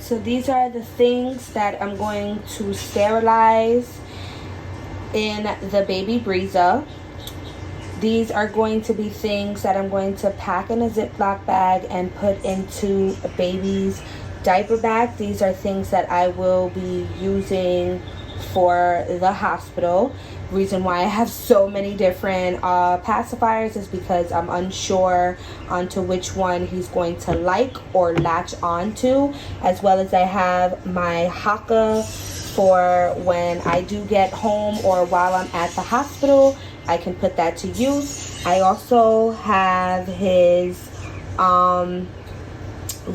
So these are the things that I'm going to sterilize in the baby brezza. These are going to be things that I'm going to pack in a Ziploc bag and put into a baby's diaper bag. These are things that I will be using for the hospital. Reason why I have so many different pacifiers is because I'm unsure onto which one he's going to like or latch onto, as well as I have my Haka for when I do get home or while I'm at the hospital. I can put that to use. I also have his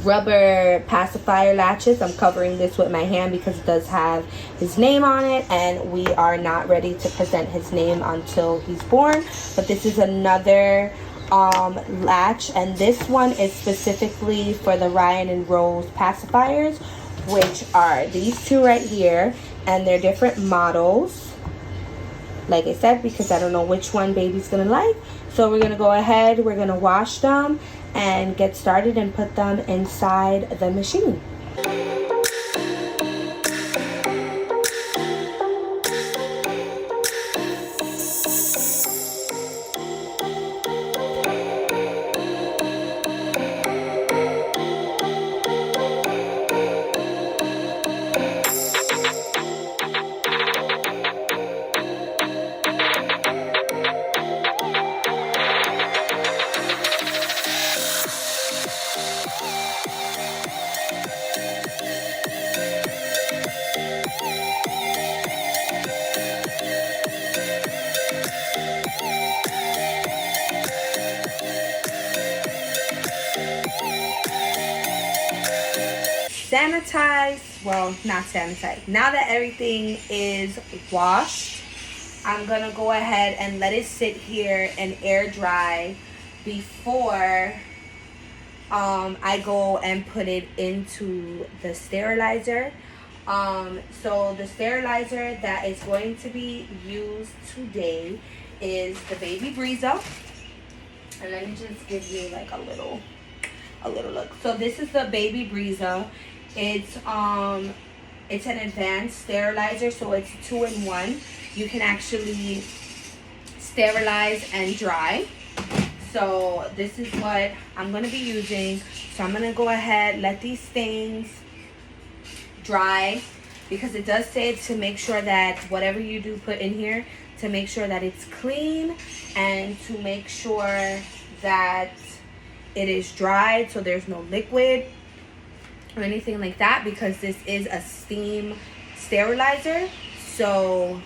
rubber pacifier latches. I'm covering this with my hand because it does have his name on it, and we are not ready to present his name until he's born. But this is another latch, and this one is specifically for the Ryan and Rose pacifiers, which are these two right here, and they're different models, like I said, because I don't know which one baby's gonna like. So we're gonna go ahead, we're gonna wash them and get started and put them inside the machine. Sanitize, well, not sanitize. Now that everything is washed, I'm gonna go ahead and let it sit here and air dry before I go and put it into the sterilizer. So the sterilizer that is going to be used today is the baby brezza. And let me just give you like a little look. So this is the baby brezza. It's an advanced sterilizer, so it's 2-in-1. You can actually sterilize and dry. So this is what I'm going to be using. So I'm going to go ahead, let these things dry, because it does say to make sure that whatever you do put in here, to make sure that it's clean and to make sure that it is dried, so there's no liquid or anything like that, because this is a steam sterilizer. So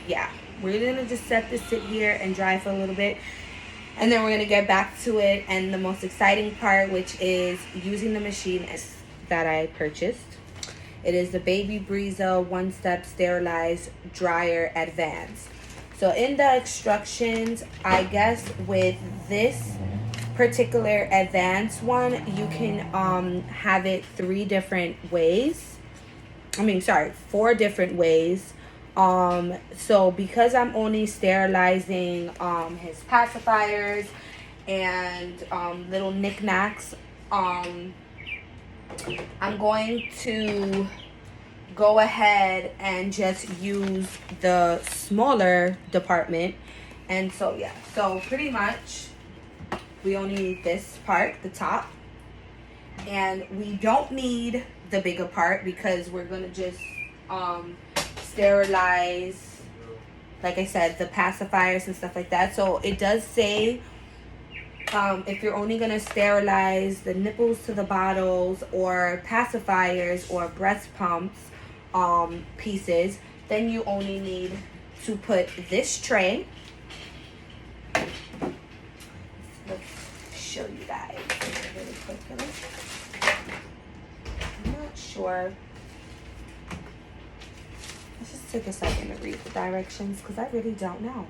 yeah, we're gonna just set this sit here and dry for a little bit, and then we're gonna get back to it and the most exciting part, which is using the machine that I purchased. It is the baby brezza one-step sterilized dryer advanced. So in the instructions, I guess with this particular advanced one, you can have it 4 different ways. So because I'm only sterilizing his pacifiers and little knickknacks, I'm going to go ahead and just use the smaller department. And so yeah, so pretty much we only need this part, the top, and we don't need the bigger part because we're gonna just sterilize, like I said, the pacifiers and stuff like that. So it does say if you're only gonna sterilize the nipples to the bottles or pacifiers or breast pumps pieces, then you only need to put this tray. Let's show you guys really quickly. I'm not sure. Let's just take a second to read the directions because I really don't know.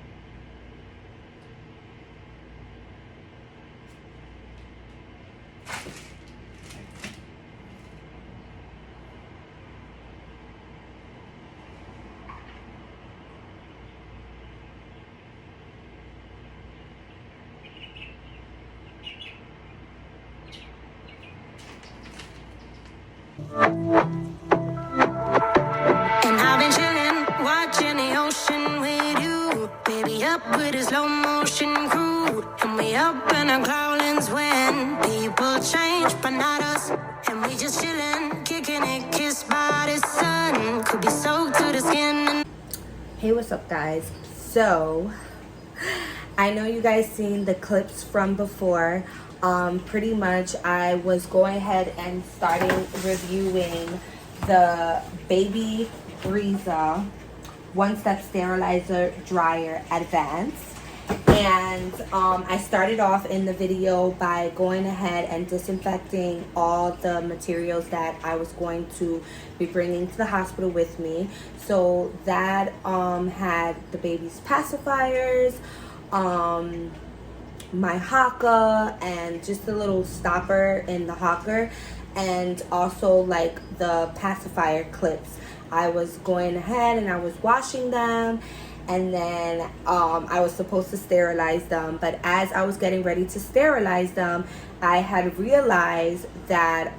And I've been chillin', watching the ocean with you. Baby, up with a slow motion crew. And we up in our growlings when people change, but not us. And we just chillin', kicking it, kissed by the sun. Could be soaked to the skin. Hey, what's up, guys? So I know you guys seen the clips from before. Pretty much I was going ahead and starting reviewing the baby brezza one-step sterilizer dryer advance. And I started off in the video by going ahead and disinfecting all the materials that I was going to be bringing to the hospital with me. So that had the baby's pacifiers, my hawker, and just a little stopper in the hawker, and also like the pacifier clips. I was going ahead and I was washing them, and then I was supposed to sterilize them. But as I was getting ready to sterilize them, I had realized that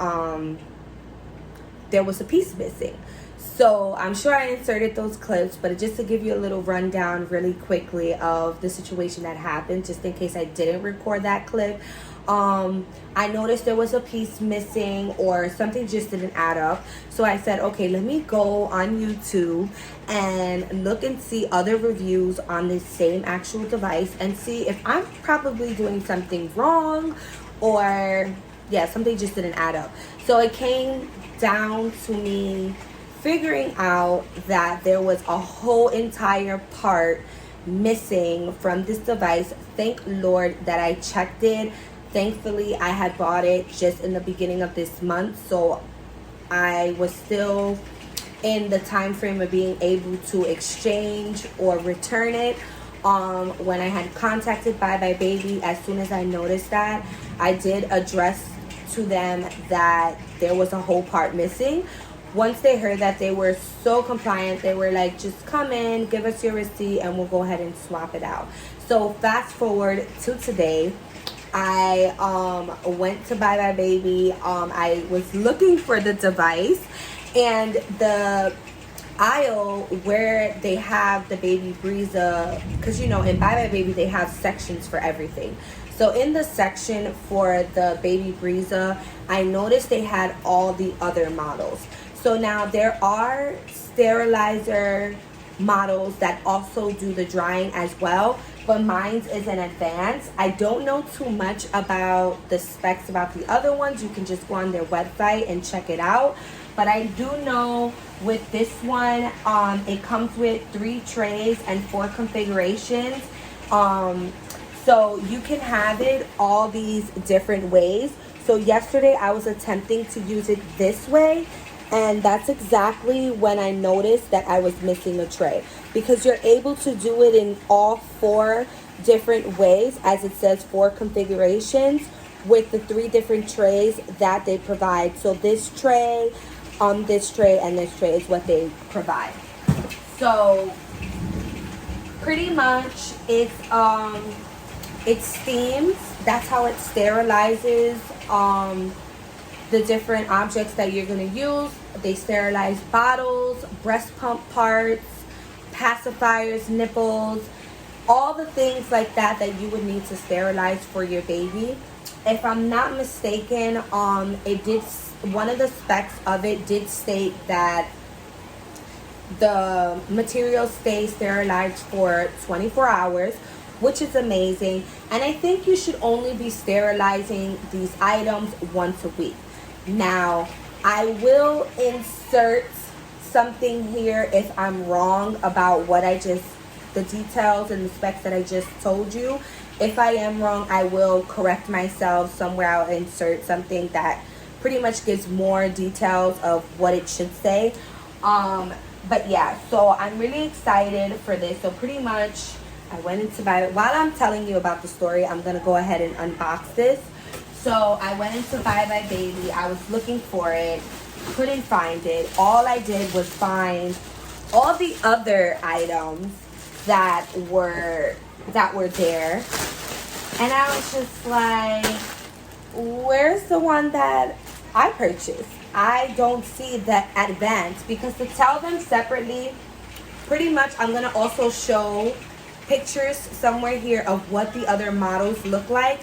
there was a piece missing. So I'm sure I inserted those clips, but just to give you a little rundown really quickly of the situation that happened, just in case I didn't record that clip. I noticed there was a piece missing, or something just didn't add up. So I said, okay, let me go on YouTube and look and see other reviews on this same actual device and see if I'm probably doing something wrong, or yeah, something just didn't add up. So it came down to me figuring out that there was a whole entire part missing from this device. Thank Lord that I checked it. Thankfully, I had bought it just in the beginning of this month, so I was still in the time frame of being able to exchange or return it. When I had contacted Bye Bye Baby, as soon as I noticed that, I did address to them that there was a whole part missing. Once they heard that, they were so compliant. They were like, just come in, give us your receipt, and we'll go ahead and swap it out. So fast forward to today, I went to Bye Bye Baby. I was looking for the device, and the aisle where they have the baby brezza, because you know in Bye Bye Baby they have sections for everything. So in the section for the baby brezza, I noticed they had all the other models. So now there are sterilizer models that also do the drying as well, but mine is an advance. I don't know too much about the specs about the other ones. You can just go on their website and check it out. But I do know with this one, it comes with 3 trays and 4 configurations. So you can have it all these different ways. So yesterday I was attempting to use it this way, and that's exactly when I noticed that I was missing a tray, because you're able to do it in all 4 different ways, as it says 4 configurations with the 3 different trays that they provide. So this tray, this tray, and this tray is what they provide. So pretty much it steams. That's how it sterilizes the different objects that you're going to use. They sterilize bottles, breast pump parts, pacifiers, nipples, all the things like that that you would need to sterilize for your baby. If I'm not mistaken, it did, one of the specs of it did state that the material stays sterilized for 24 hours, which is amazing. And I think you should only be sterilizing these items once a week. Now, I will insert something here if I'm wrong about what the details and the specs that I just told you. If I am wrong, I will correct myself somewhere. I'll insert something that pretty much gives more details of what it should say. But yeah, so I'm really excited for this. So pretty much I went into Bye Bye. While I'm telling you about the story, I'm going to go ahead and unbox this. So I went into Bye Bye Baby. I was looking for it. Couldn't find it. All I did was find all the other items that were there. And I was just like, where's the one that I purchased? I don't see the advance, because to tell them separately, pretty much I'm going to also show pictures somewhere here of what the other models look like.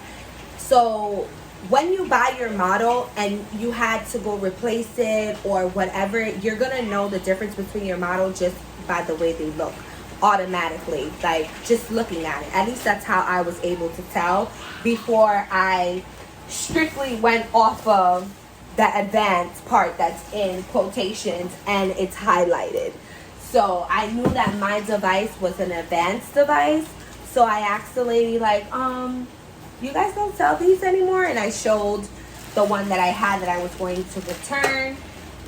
So when you buy your model and you had to go replace it or whatever, you're going to know the difference between your model just by the way they look automatically, like just looking at it. At least that's how I was able to tell before I strictly went off of the advanced part that's in quotations and it's highlighted. So I knew that my device was an advanced device. So I asked the lady, like, you guys don't sell these anymore? And I showed the one that I had that I was going to return.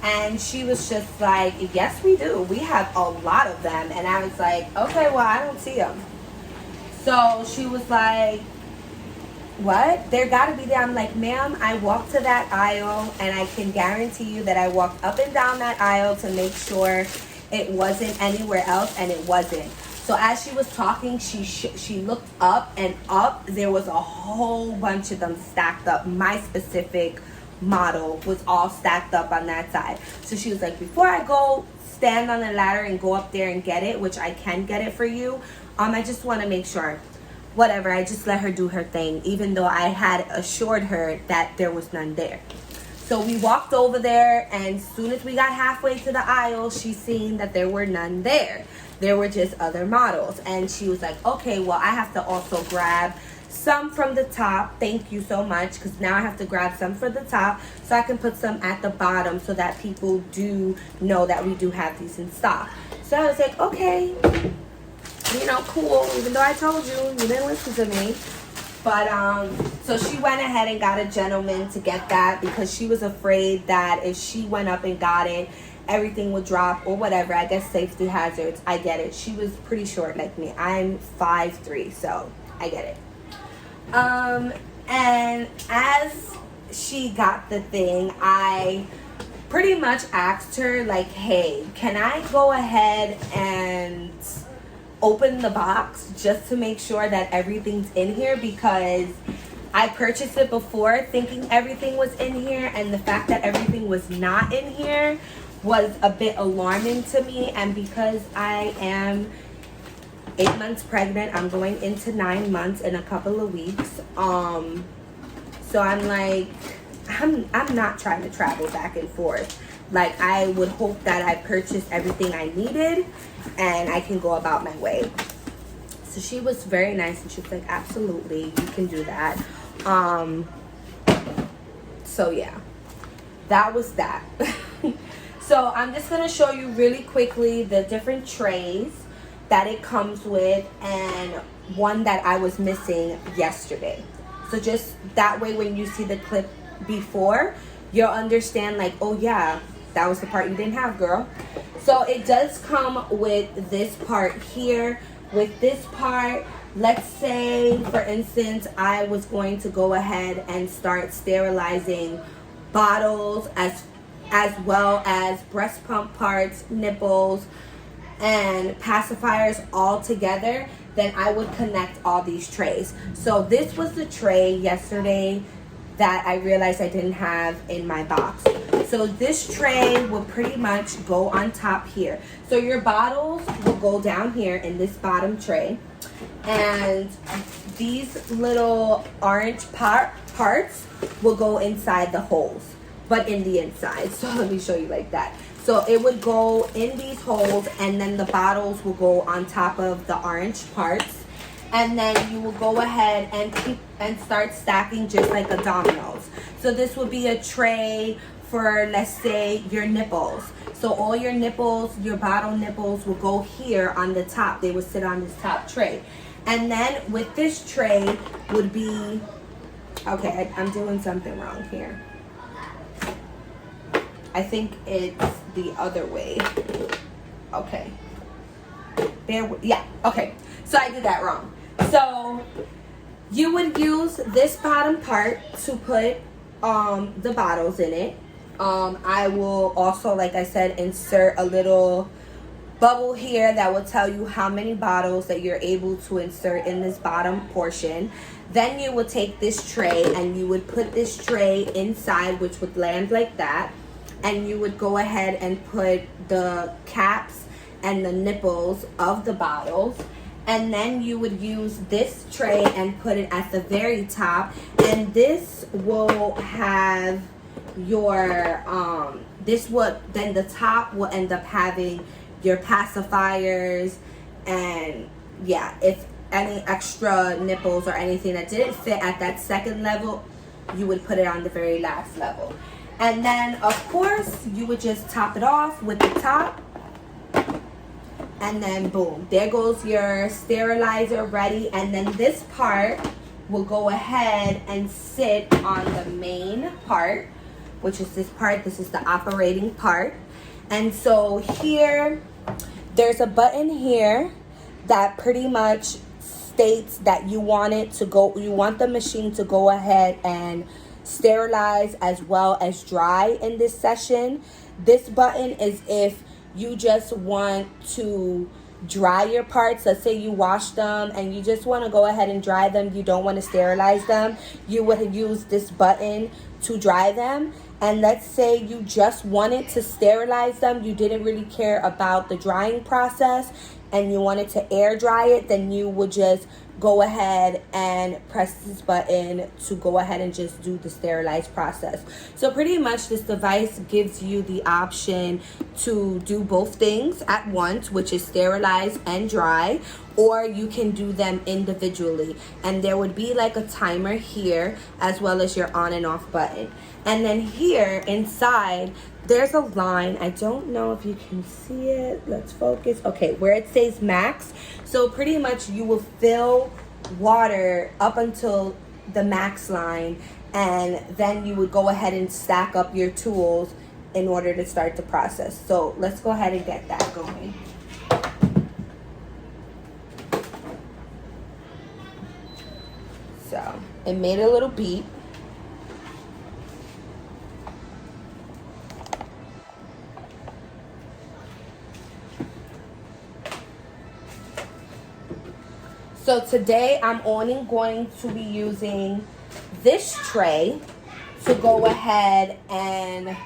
And she was just like, yes, we do. We have a lot of them. And I was like, okay, well, I don't see them. So she was like, what? They're got to be there. I'm like, ma'am, I walked to that aisle, and I can guarantee you that I walked up and down that aisle to make sure it wasn't anywhere else, and it wasn't. So as she was talking, she looked up, and up there was a whole bunch of them stacked up. My specific model was all stacked up on that side. So she was like, before I go stand on the ladder and go up there and get it, which I can get it for you, I just want to make sure. Whatever, I just let her do her thing, even though I had assured her that there was none there. So we walked over there, and as soon as we got halfway to the aisle, she seen that there were none there. There were just other models. And she was like, okay, well, I have to also grab some from the top. Thank you so much, because now I have to grab some from the top so I can put some at the bottom so that people do know that we do have these in stock. So I was like, okay, you know, cool, even though I told you, you didn't listen to me. But so she went ahead and got a gentleman to get that, because she was afraid that if she went up and got it, everything would drop or whatever. I guess safety hazards. I get it. She was pretty short like me. I'm 5'3", so I get it. And as she got the thing, I pretty much asked her, like, hey, can I go ahead and open the box just to make sure that everything's in here, because I purchased it before thinking everything was in here, and the fact that everything was not in here was a bit alarming to me. And because I am 8 months pregnant, I'm going into 9 months in a couple of weeks, so I'm like, I'm not trying to travel back and forth. Like, I would hope that I purchased everything I needed and I can go about my way. So she was very nice, and she was like, absolutely, you can do that. So yeah, that was that. So I'm just going to show you really quickly the different trays that it comes with, and one that I was missing yesterday. So just that way, when you see the clip before, you'll understand, like, oh yeah, that was the part you didn't have, girl. So it does come with this part here. With this part, let's say, for instance, I was going to go ahead and start sterilizing bottles as well as breast pump parts, nipples, and pacifiers all together, then I would connect all these trays. So this was the tray yesterday that I realized I didn't have in my box. So this tray will pretty much go on top here. So your bottles will go down here in this bottom tray, and these little orange parts will go inside the holes, but in the inside. So let me show you like that. So it would go in these holes, and then the bottles will go on top of the orange parts. And then you will go ahead and start stacking just like a dominoes. So this will be a tray for, let's say, your nipples. So all your nipples, your bottle nipples, will go here on the top. They would sit on this top tray. And then with this tray would be, okay, I'm doing something wrong here. I think it's the other way. Okay. Yeah, okay. So I did that wrong. So you would use this bottom part to put the bottles in it. I will also, like I said, insert a little bubble here that will tell you how many bottles that you're able to insert in this bottom portion. Then you will take this tray and you would put this tray inside, which would land like that. and you would go ahead and put the caps and the nipples of the bottles. And then you would use this tray and put it at the very top. And this will have your, then the top will end up having your pacifiers. And yeah, if any extra nipples or anything that didn't fit at that second level, you would put it on the very last level. And then, of course, you would just top it off with the top. And then boom, there goes your sterilizer ready. And then this part will go ahead and sit on the main part, which is this part. This is the operating part. And so here, there's a button here that pretty much states that you want the machine to go ahead and sterilize as well as dry in this session. This button is if you just want to dry your parts. Let's say you wash them and you just want to go ahead and dry them. You don't want to sterilize them. You would use this button to dry them. And let's say you just wanted to sterilize them. You didn't really care about the drying process and you wanted to air dry it. Then you would just go ahead and press this button to go ahead and just do the sterilized process. So pretty much this device gives you the option to do both things at once, which is sterilize and dry, or you can do them individually. And there would be like a timer here as well as your on and off button. And then here inside, there's a line. I don't know if you can see it. Let's focus. Okay, where it says max. So pretty much you will fill water up until the max line, and then you would go ahead and stack up your tools in order to start the process. So let's go ahead and get that going. So it made a little beep. So today I'm only going to be using this tray to go ahead and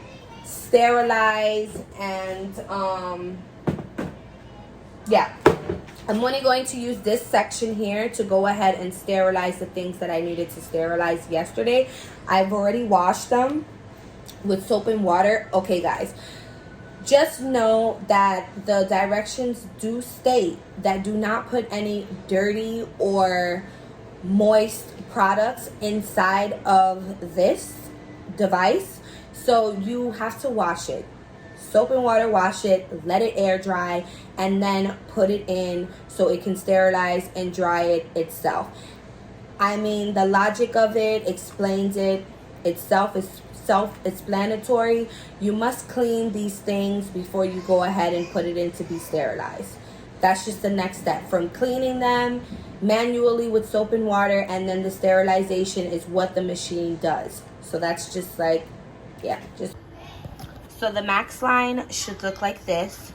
sterilize and I'm only going to use this section here to go ahead and sterilize the things that I needed to sterilize yesterday. I've already washed them with soap and water. Okay guys, just know that the directions do state that do not put any dirty or moist products inside of this device. So you have to wash it. Soap and water, wash it, let it air dry, and then put it in so it can sterilize and dry it itself. I mean, the logic of it explains it itself. Is self-explanatory. You must clean these things before you go ahead and put it in to be sterilized. That's just the next step. From cleaning them manually with soap and water, and then the sterilization is what the machine does. So that's just like, yeah, just. So the max line should look like this.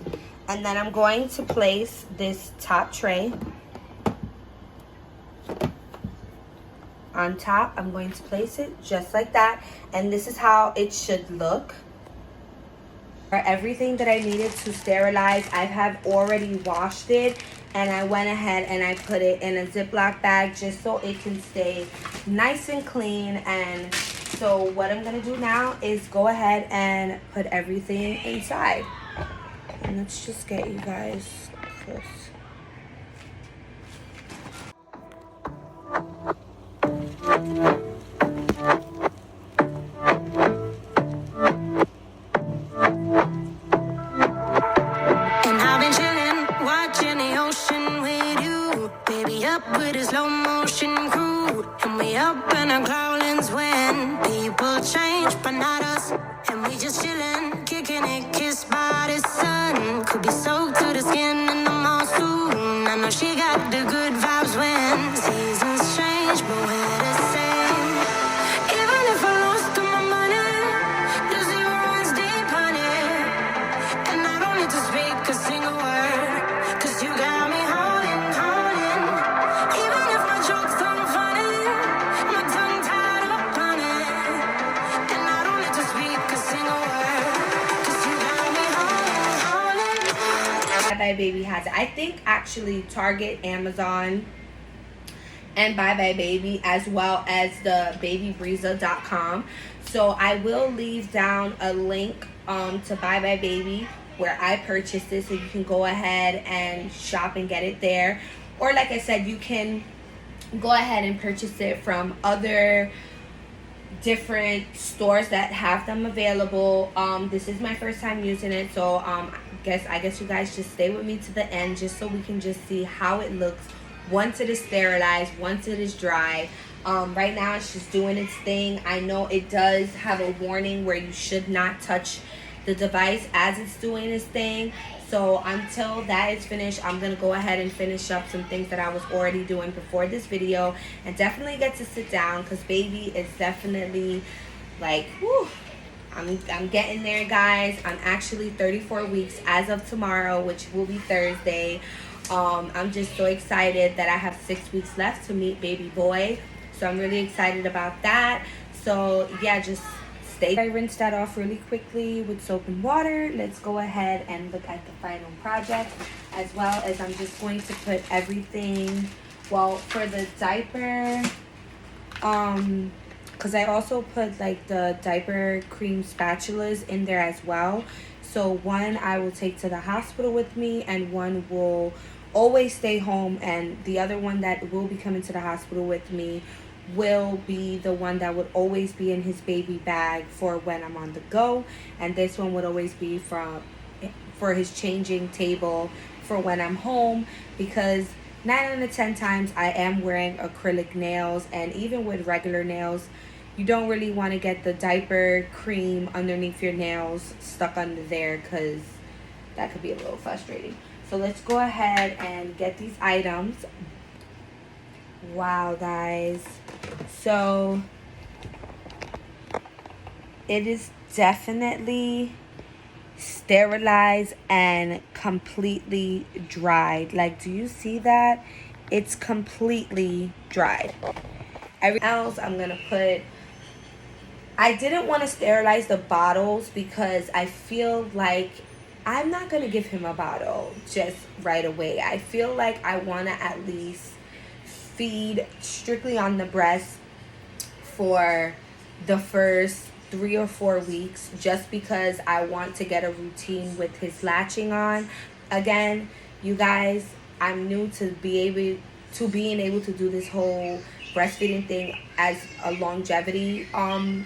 And then I'm going to place this top tray on top. I'm going to place it just like that, and this is how it should look. For everything that I needed to sterilize, I have already washed it, and I went ahead and I put it in a Ziploc bag just so it can stay nice and clean. And so what I'm gonna do now is go ahead and put everything inside. And let's just get you guys close. With a slow motion crew, and we up in our growlings when people change, but not us. And we just chillin', kicking it, kissed by the sun. Could be soaked to the skin in the monsoon. I know she got the good vibes when seasons change, but we're the same. Even if I lost all my money, the zero runs deep, honey. And I don't need to speak a single word, 'cause you got me holding. Even if my jokes aren't funny, my tongue tied up on it, and I don't need to speak a single word. Bye Baby has it. I think actually Target, Amazon, and Bye Bye Baby, as well as the babybrezza.com. So I will leave down a link to Bye Bye Baby where I purchased it, so you can go ahead and shop and get it there. Or like I said, you can go ahead and purchase it from other different stores that have them available. This is my first time using it, so I guess you guys just stay with me to the end, just so we can just see how it looks once it is sterilized, once it is dry. Right now it's just doing its thing. I know it does have a warning where you should not touch the device as it's doing its thing. So until that is finished, I'm gonna go ahead and finish up some things that I was already doing before this video, and definitely get to sit down, because baby is definitely like, whew, I'm getting there, guys. I'm actually 34 weeks as of tomorrow, which will be Thursday. I'm just so excited that I have 6 weeks left to meet baby boy, so I'm really excited about that. So yeah, just I rinsed that off really quickly with soap and water. Let's go ahead and look at the final project, as well as I'm just going to put everything, well, for the diaper, because I also put like the diaper cream spatulas in there as well. So one I will take to the hospital with me, and one will always stay home, and the other one that will be coming to the hospital with me will be the one that would always be in his baby bag for when I'm on the go, and this one would always be for his changing table for when I'm home, because 9 out of 10 times I am wearing acrylic nails, and even with regular nails, you don't really want to get the diaper cream underneath your nails stuck under there, because that could be a little frustrating. So let's go ahead and get these items. Wow, guys, so it is definitely sterilized and completely dried. Like, do you see that? It's completely dried. Everything else I'm gonna put, I didn't want to sterilize the bottles because I feel like I'm not gonna give him a bottle just right away. I feel like I want to at least feed strictly on the breast for the first 3 or 4 weeks, just because I want to get a routine with his latching on. Again, you guys, I'm new to being able to do this whole breastfeeding thing as a longevity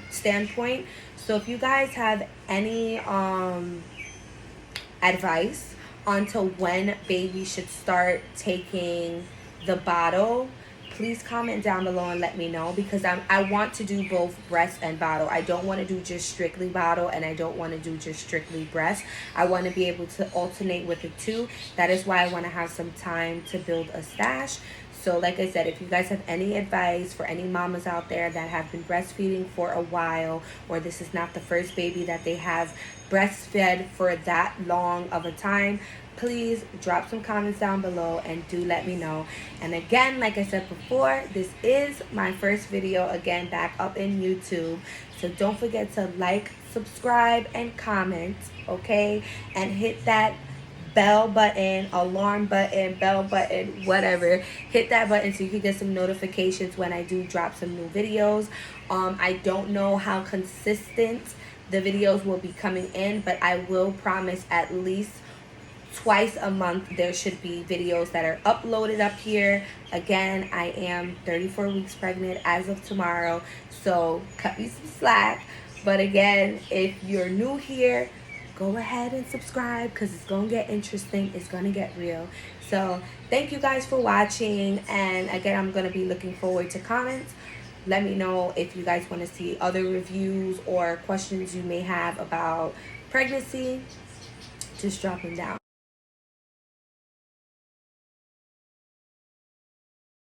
standpoint. So if you guys have any advice onto when baby should start taking the bottle, please comment down below and let me know, because I want to do both breast and bottle. I don't want to do just strictly bottle, and I don't want to do just strictly breast. I want to be able to alternate with the two. That is why I want to have some time to build a stash. So like I said, if you guys have any advice for any mamas out there that have been breastfeeding for a while, or this is not the first baby that they have breastfed for that long of a time, please drop some comments down below and do let me know. And again, like I said before, this is my first video again back up in YouTube, so don't forget to like, subscribe, and comment, okay? And hit that bell button, alarm button, bell button, whatever. Hit that button so you can get some notifications when I do drop some new videos. I don't know how consistent the videos will be coming in, but I will promise at least twice a month there should be videos that are uploaded up here. Again, I am 34 weeks pregnant as of tomorrow, so cut me some slack. But again, if you're new here, go ahead and subscribe, because it's gonna get interesting, it's gonna get real. So thank you guys for watching, and again, I'm gonna be looking forward to comments. Let me know if you guys want to see other reviews or questions you may have about pregnancy. Just drop them down.